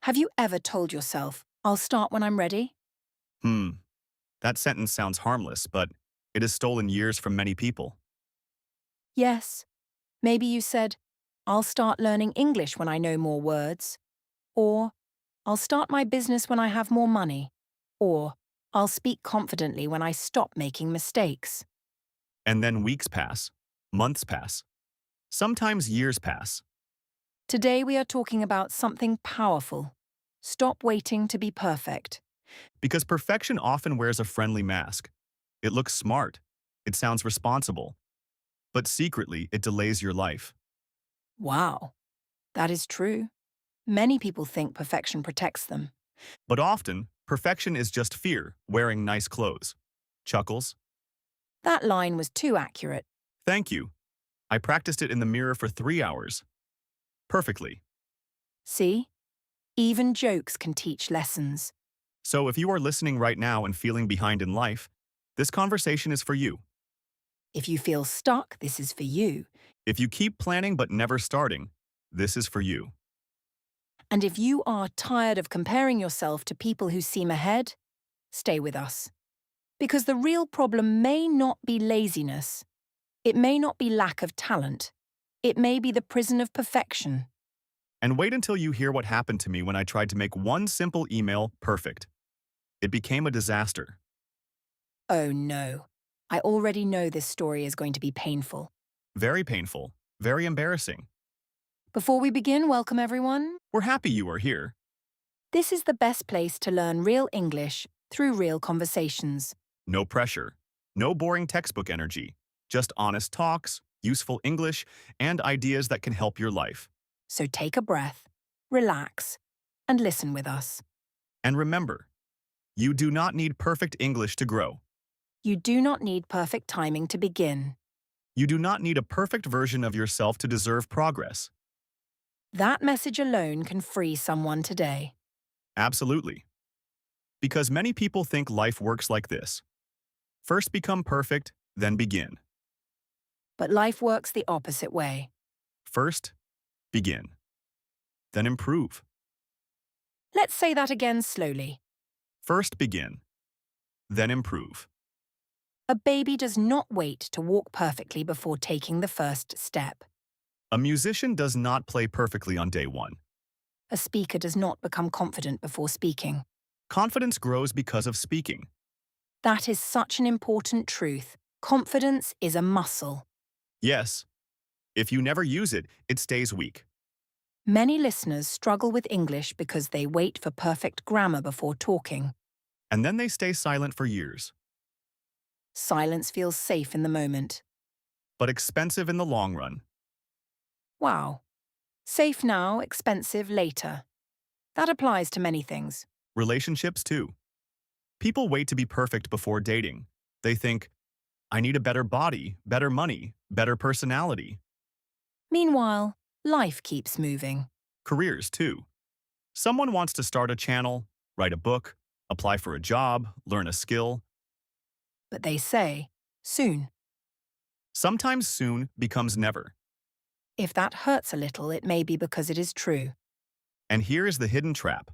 Have you ever told yourself, I'll start when I'm ready? Hmm, that sentence sounds harmless, but it has stolen years from many people. Yes. Maybe you said, I'll start learning English when I know more words. Or, I'll start my business when I have more money. Or, I'll speak confidently when I stop making mistakes. And then weeks pass, months pass, sometimes years pass. Today we are talking about something powerful. Stop waiting to be perfect. Because perfection often wears a friendly mask. It looks smart, it sounds responsible, but secretly it delays your life. Wow, that is true. Many people think perfection protects them. But often, perfection is just fear wearing nice clothes. Chuckles, That line was too accurate. thank you. I practiced it in the mirror for 3 hours. Perfectly. See? Even jokes can teach lessons. So if you are listening right now and feeling behind in life, this conversation is for you. If you feel stuck, this is for you. If you keep planning but never starting, this is for you. And if you are tired of comparing yourself to people who seem ahead, stay with us. Because the real problem may not be laziness. It may not be lack of talent. It may be the prison of perfection. And wait until you hear what happened to me when I tried to make one simple email perfect. It became a disaster. Oh no. I already know this story is going to be painful. Very painful, very embarrassing. Before we begin, welcome everyone. We're happy you are here. This is the best place to learn real English through real conversations. No pressure, no boring textbook energy, just honest talks, useful English, and ideas that can help your life. So take a breath, relax, and listen with us. And remember, you do not need perfect English to grow. You do not need perfect timing to begin. You do not need a perfect version of yourself to deserve progress. That message alone can free someone today. Absolutely. Because many people think life works like this. First become perfect, then begin. But life works the opposite way. First, begin. Then improve. Let's say that again slowly. First begin. Then improve. A baby does not wait to walk perfectly before taking the first step. A musician does not play perfectly on day one. A speaker does not become confident before speaking. Confidence grows because of speaking. That is such an important truth. Confidence is a muscle. Yes, if you never use it, it stays weak. Many listeners struggle with English because they wait for perfect grammar before talking. And then they stay silent for years. Silence feels safe in the moment. But expensive in the long run. Wow. Safe now, expensive later. That applies to many things. Relationships too. People wait to be perfect before dating. They think, I need a better body, better money, better personality. Meanwhile, life keeps moving. Careers too. Someone wants to start a channel, write a book, apply for a job, learn a skill. But they say, soon. Sometimes soon becomes never. If that hurts a little, it may be because it is true. And here is the hidden trap.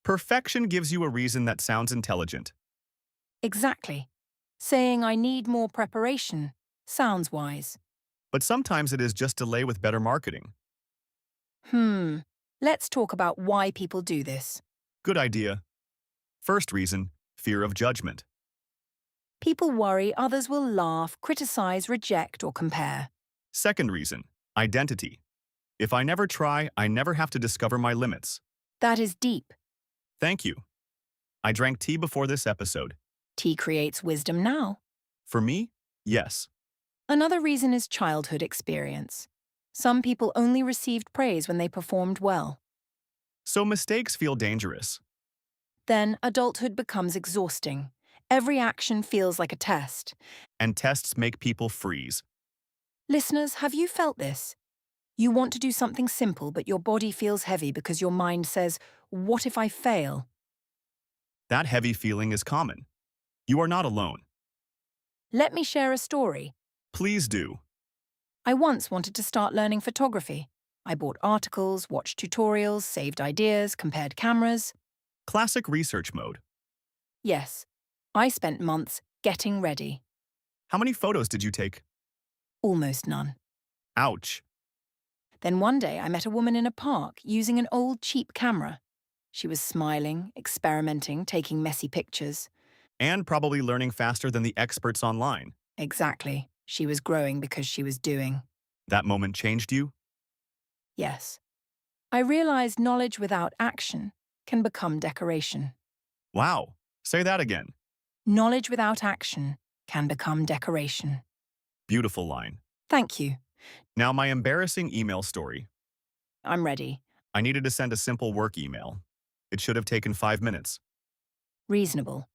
Perfection gives you a reason that sounds intelligent. Exactly. Saying I need more preparation sounds wise. But sometimes it is just delay with better marketing. Let's talk about why people do this. Good idea. First reason, fear of judgment. People worry others will laugh, criticize, reject, or compare. Second reason, identity. If I never try, I never have to discover my limits. That is deep. Thank you. I drank tea before this episode. Tea creates wisdom now. For me, yes. Another reason is childhood experience. Some people only received praise when they performed well. So mistakes feel dangerous. Then adulthood becomes exhausting. Every action feels like a test. And tests make people freeze. Listeners, have you felt this? You want to do something simple, but your body feels heavy because your mind says, what if I fail? That heavy feeling is common. You are not alone. Let me share a story. Please do. I once wanted to start learning photography. I bought articles, watched tutorials, saved ideas, compared cameras. Classic research mode. Yes, I spent months getting ready. How many photos did you take? Almost none. Ouch. Then one day I met a woman in a park using an old cheap camera. She was smiling, experimenting, taking messy pictures. And probably learning faster than the experts online. Exactly. She was growing because she was doing. That moment changed you? Yes. I realized knowledge without action can become decoration. Wow. Say that again. Knowledge without action can become decoration. Beautiful line. Thank you. Now my embarrassing email story. I'm ready. I needed to send a simple work email. It should have taken 5 minutes. Reasonable.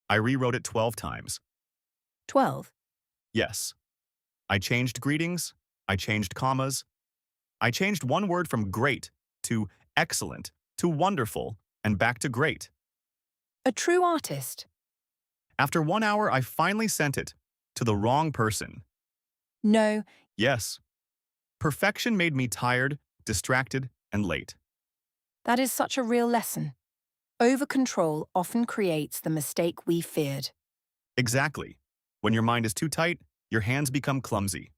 I rewrote it 12 times. 12. Yes. I changed greetings. I changed commas. I changed one word from great to excellent to wonderful and back to great. A true artist. After 1 hour, I finally sent it to the wrong person. No, Yes. Perfection made me tired, distracted, and late. that is such a real lesson. Over-control often creates the mistake we feared. Exactly. When your mind is too tight, your hands become clumsy.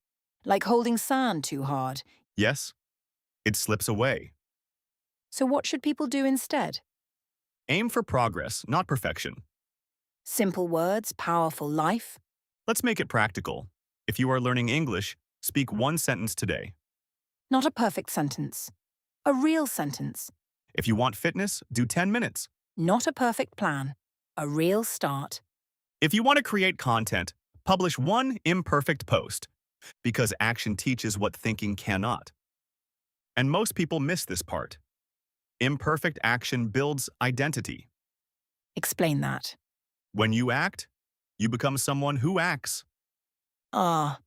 Like holding sand too hard. Yes, it slips away. So what should people do instead? Aim for progress, not perfection. Simple words, powerful life. Let's make it practical. If you are learning English, speak one sentence today. Not a perfect sentence. A real sentence. If you want fitness, do 10 minutes. Not a perfect plan. A real start. If you want to create content, publish one imperfect post, because action teaches what thinking cannot. And most people miss this part. Imperfect action builds identity. Explain that. When you act, you become someone who acts. Ah,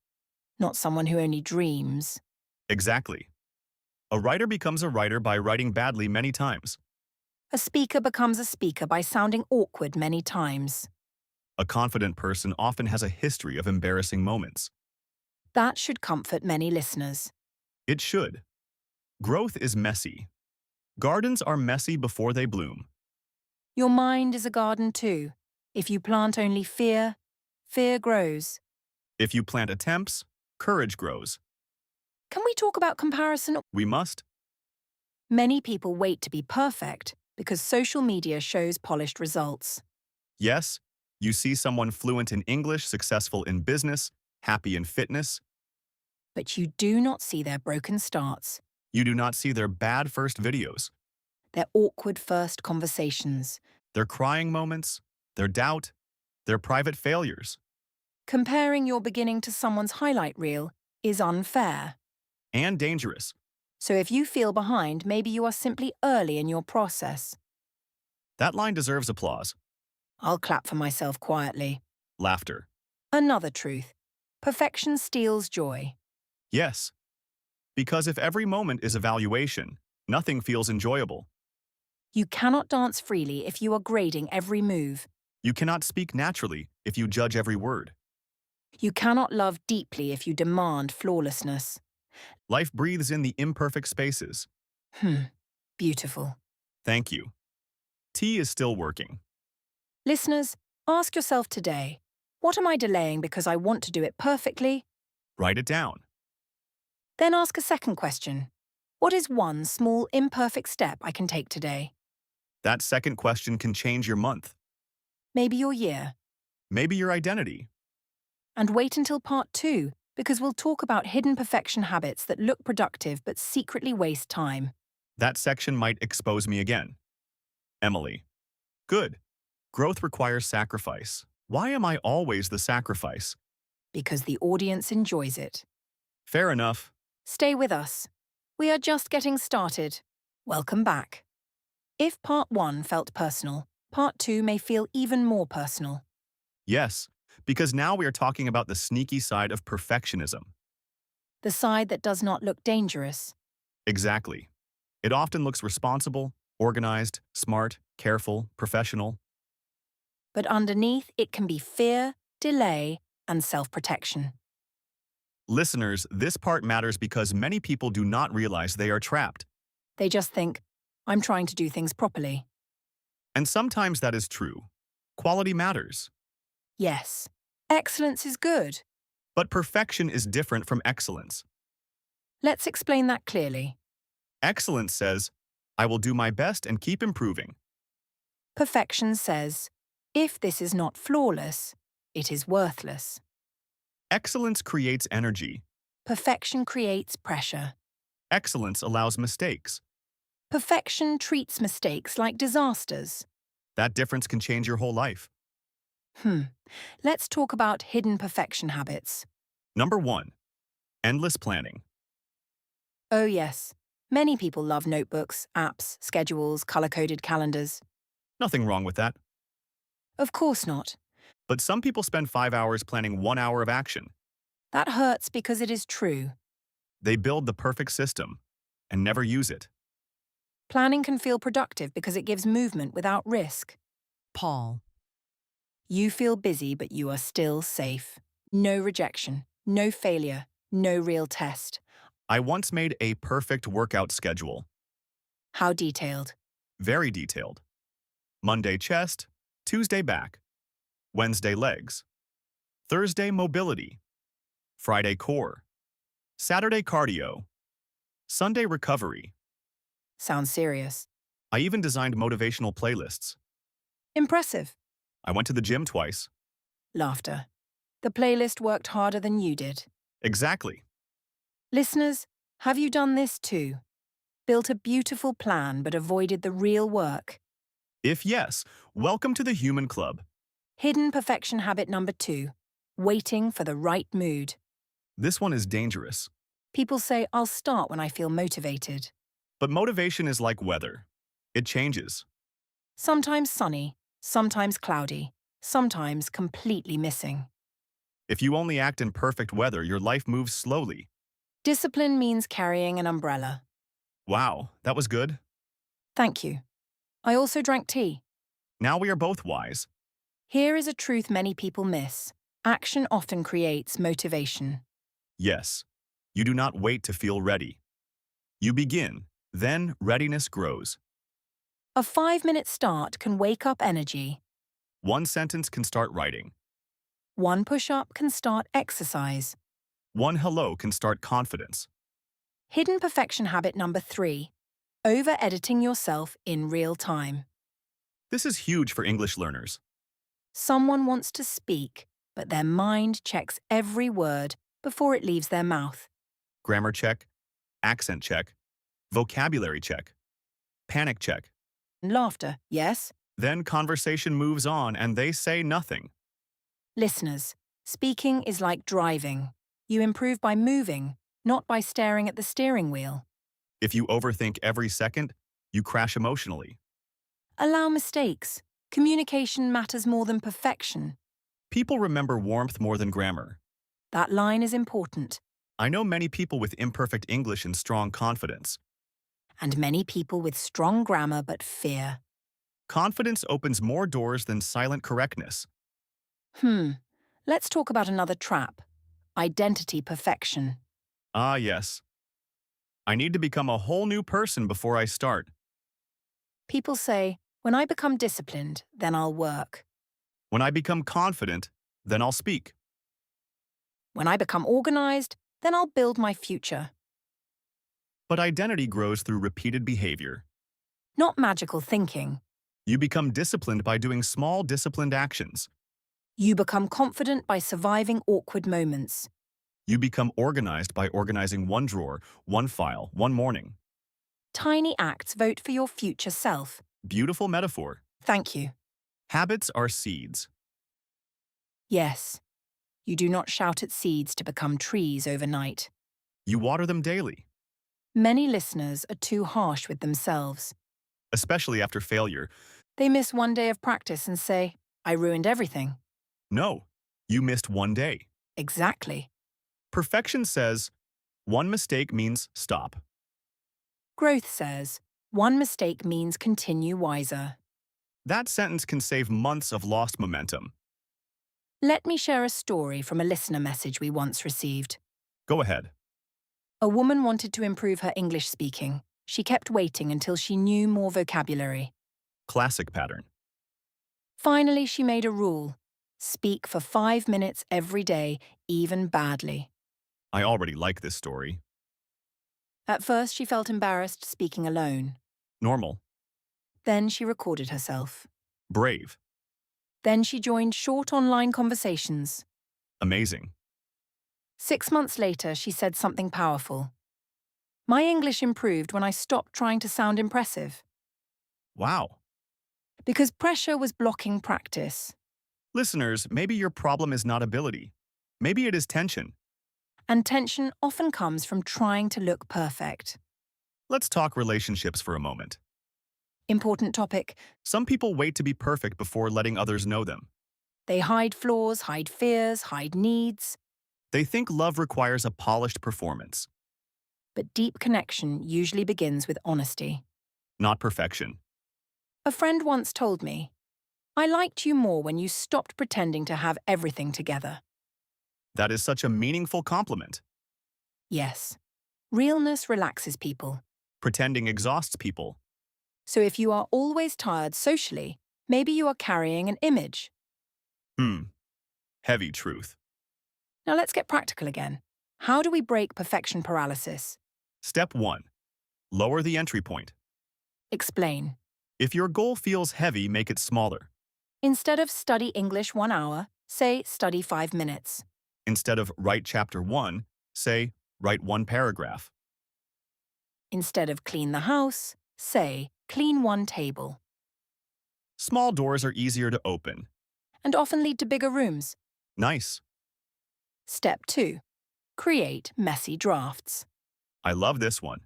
not someone who only dreams. Exactly. A writer becomes a writer by writing badly many times. A speaker becomes a speaker by sounding awkward many times. A confident person often has a history of embarrassing moments. That should comfort many listeners. It should. Growth is messy. Gardens are messy before they bloom. Your mind is a garden too. If you plant only fear, fear grows. If you plant attempts, courage grows. Can we talk about comparison? We must. Many people wait to be perfect because social media shows polished results. Yes, you see someone fluent in English, successful in business, happy in fitness. But you do not see their broken starts, You do not see their bad first videos, their awkward first conversations. their crying moments, their doubt, their private failures, Comparing your beginning to someone's highlight reel is unfair. and dangerous. So if you feel behind, maybe you are simply early in your process. That line deserves applause. I'll clap for myself quietly. Laughter. Another truth. Perfection steals joy. Yes. Because if every moment is evaluation, nothing feels enjoyable. You cannot dance freely if you are grading every move. You cannot speak naturally if you judge every word. You cannot love deeply if you demand flawlessness. Life breathes in the imperfect spaces. Beautiful. Thank you. Tea is still working. Listeners, ask yourself today, what am I delaying because I want to do it perfectly? Write it down. Then ask a second question. What is one small imperfect step I can take today? That second question can change your month, Maybe your year. maybe your identity. And wait until part 2, because we'll talk about hidden perfection habits that look productive but secretly waste time. That section might expose me again. Emily. Good. Growth requires sacrifice. Why am I always the sacrifice? Because the audience enjoys it. Fair enough. Stay with us. We are just getting started. Welcome back. If part 1 felt personal, part 2 may feel even more personal. Yes, because now we are talking about the sneaky side of perfectionism. The side that does not look dangerous. Exactly. It often looks responsible, organized, smart, careful, professional. But underneath, it can be fear, delay, and self-protection. Listeners, this part matters because many people do not realize they are trapped. They just think, I'm trying to do things properly. And sometimes that is true. Quality matters. Yes, excellence is good. But perfection is different from excellence. Let's explain that clearly. Excellence says, I will do my best and keep improving. Perfection says, if this is not flawless, it is worthless. Excellence creates energy. Perfection creates pressure. Excellence allows mistakes. Perfection treats mistakes like disasters. That difference can change your whole life. Hmm. Let's talk about hidden perfection habits. Number 1. Endless planning. Oh yes, many people love notebooks, apps, schedules, color-coded calendars. Nothing wrong with that. Of course not. But some people spend 5 hours planning 1 hour of action. That hurts because it is true. They build the perfect system and never use it. Planning can feel productive because it gives movement without risk. Paul. You feel busy, but you are still safe. No rejection, no failure, no real test. I once made a perfect workout schedule. How detailed. Very detailed. Monday chest, Tuesday back, Wednesday legs, Thursday mobility, Friday core, Saturday cardio, Sunday recovery. Sounds serious. I even designed motivational playlists. Impressive. I went to the gym twice. Laughter. The playlist worked harder than you did. Exactly. Listeners, have you done this too? Built a beautiful plan but avoided the real work? If yes, welcome to the Human Club. Hidden perfection habit number 2. Waiting for the right mood. This one is dangerous. People say, I'll start when I feel motivated. But motivation is like weather. It changes. Sometimes sunny, sometimes cloudy, sometimes completely missing. If you only act in perfect weather, your life moves slowly. Discipline means carrying an umbrella. Wow, that was good. Thank you. I also drank tea. Now we are both wise. Here is a truth many people miss. Action often creates motivation. Yes, you do not wait to feel ready. You begin, then readiness grows. A 5-minute start can wake up energy. One sentence can start writing. One push-up can start exercise. One hello can start confidence. Hidden perfection habit number 3. Over-editing yourself in real time. This is huge for English learners. Someone wants to speak, but their mind checks every word before it leaves their mouth. Grammar check, accent check, vocabulary check, panic check. Laughter, yes? Then conversation moves on and they say nothing. Listeners, speaking is like driving. You improve by moving, not by staring at the steering wheel. If you overthink every second, you crash emotionally. Allow mistakes. Communication matters more than perfection. People remember warmth more than grammar. That line is important. I know many people with imperfect English and strong confidence. And many people with strong grammar but fear. Confidence opens more doors than silent correctness. Let's talk about another trap. Identity perfection. Ah, yes. I need to become a whole new person before I start. People say, when I become disciplined, then I'll work. When I become confident, then I'll speak. When I become organized, then I'll build my future. But identity grows through repeated behavior. Not magical thinking. You become disciplined by doing small disciplined actions. You become confident by surviving awkward moments. You become organized by organizing one drawer, one file, one morning. Tiny acts vote for your future self. Beautiful metaphor. Thank you. Habits are seeds. Yes. You do not shout at seeds to become trees overnight. You water them daily, Many listeners are too harsh with themselves. especially after failure. They miss one day of practice and say, I ruined everything. No, you missed one day. Exactly. Perfection says, one mistake means stop. Growth says, one mistake means continue wiser. That sentence can save months of lost momentum. Let me share a story from a listener message we once received. Go ahead. A woman wanted to improve her English speaking. She kept waiting until she knew more vocabulary. Classic pattern. Finally, she made a rule. Speak for 5 minutes every day, even badly. I already like this story. At first, she felt embarrassed speaking alone. Normal. Then she recorded herself. Brave. Then she joined short online conversations. Amazing. 6 months later, she said something powerful. My English improved when I stopped trying to sound impressive. Wow. Because pressure was blocking practice. Listeners, maybe your problem is not ability. Maybe it is tension. And tension often comes from trying to look perfect. Let's talk relationships for a moment. Important topic. Some people wait to be perfect before letting others know them. They hide flaws, hide fears, hide needs. They think love requires a polished performance, But deep connection usually begins with honesty. not perfection. A friend once told me, I liked you more when you stopped pretending to have everything together. That is such a meaningful compliment. Yes, realness relaxes people. Pretending exhausts people. So if you are always tired socially, maybe you are carrying an image. Heavy truth. Now let's get practical again. How do we break perfection paralysis? Step 1. Lower the entry point. Explain. If your goal feels heavy, make it smaller. Instead of study English 1 hour, say study 5 minutes. Instead of write chapter 1, say write one paragraph. Instead of clean the house, say clean one table. Small doors are easier to open. And often lead to bigger rooms. Nice. Step 2. Create messy drafts. I love this one.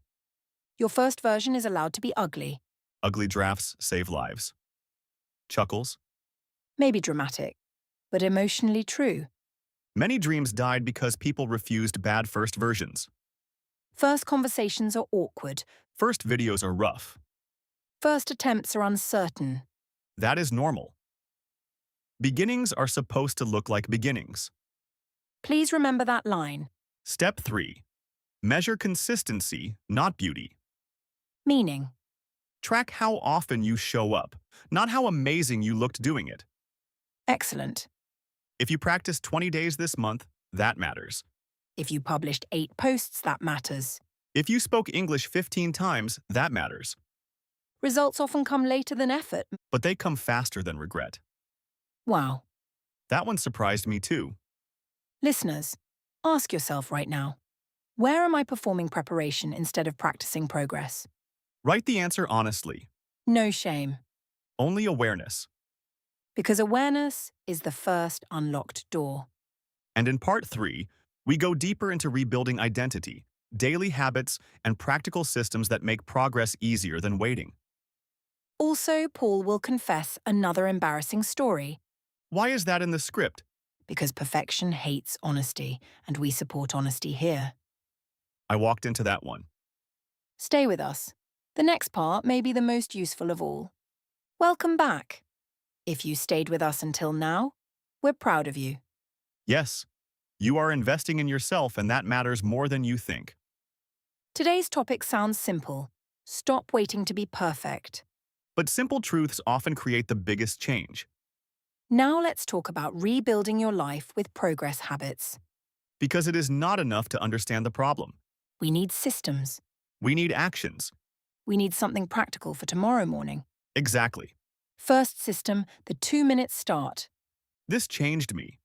Your first version is allowed to be ugly, Ugly drafts save lives. Chuckles. maybe dramatic, but emotionally true. Many dreams died because people refused bad first versions. First conversations are awkward. First videos are rough. First attempts are uncertain. That is normal. Beginnings are supposed to look like beginnings. Please remember that line. Step 3. Measure consistency, not beauty. Meaning, Track how often you show up, not how amazing you looked doing it. excellent. If you practice 20 days this month, that matters. If you published 8 posts, that matters. If you spoke English 15 times, that matters. Results often come later than effort. But they come faster than regret. Wow. That one surprised me too. Listeners, ask yourself right now, where am I performing preparation instead of practicing progress? Write the answer honestly. No shame, Only awareness. because awareness is the first unlocked door. And in part 3, we go deeper into rebuilding identity, daily habits, and practical systems that make progress easier than waiting. Also, Paul will confess another embarrassing story, Why is that in the script? because perfection hates honesty, and we support honesty here. I walked into that one. Stay with us. The next part may be the most useful of all. Welcome back. If you stayed with us until now, we're proud of you. Yes, you are investing in yourself, and that matters more than you think. Today's topic sounds simple. Stop waiting to be perfect. But simple truths often create the biggest change. Now let's talk about rebuilding your life with progress habits. Because it is not enough to understand the problem. We need systems. We need actions. We need something practical for tomorrow morning. Exactly. First system, the 2-minute start. This changed me.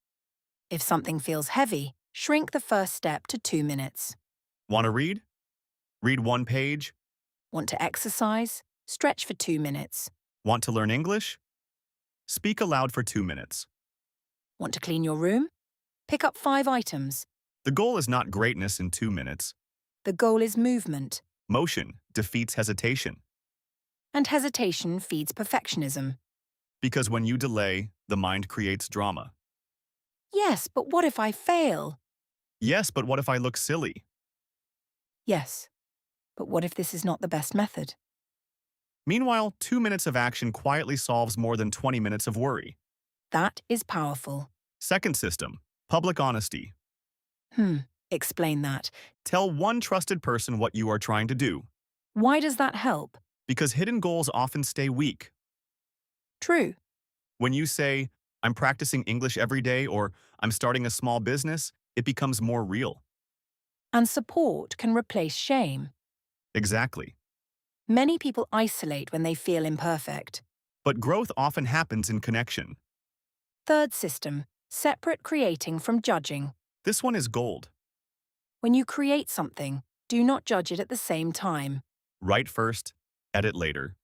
If something feels heavy, shrink the first step to 2 minutes. Want to read? Read one page. Want to exercise? Stretch for 2 minutes. Want to learn English? Speak aloud for 2 minutes. Want to clean your room? Pick up 5 items. The goal is not greatness in 2 minutes. The goal is movement, Motion defeats hesitation. and hesitation feeds perfectionism. Because when you delay, the mind creates drama. Yes, but what if I fail? Yes, but what if I look silly? Yes, but what if this is not the best method? Meanwhile, 2 minutes of action quietly solves more than 20 minutes of worry. That is powerful. Second system, public honesty. Explain that. Tell one trusted person what you are trying to do, Why does that help? because hidden goals often stay weak. True. When you say, I'm practicing English every day or I'm starting a small business, it becomes more real. And support can replace shame. Exactly. Many people isolate when they feel imperfect. But growth often happens in connection. Third system, separate creating from judging. This one is gold. When you create something, do not judge it at the same time. Write first, edit later.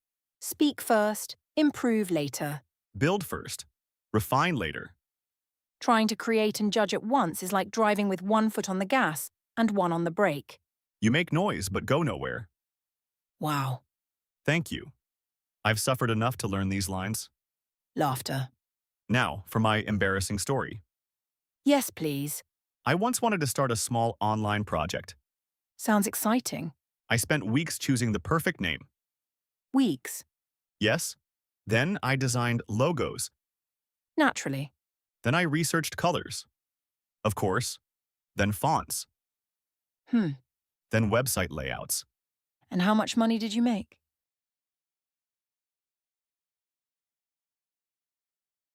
Speak first, improve later. Build first, refine later. Trying to create and judge at once is like driving with one foot on the gas and one on the brake. You make noise but go nowhere. Wow. Thank you. I've suffered enough to learn these lines. Laughter. Now, for my embarrassing story. Yes, please. I once wanted to start a small online project. Sounds exciting. I spent weeks choosing the perfect name. Weeks. Yes? Then I designed logos. Naturally. Then I researched colors. Of course. Then fonts. Hmm. Then website layouts. And how much money did you make?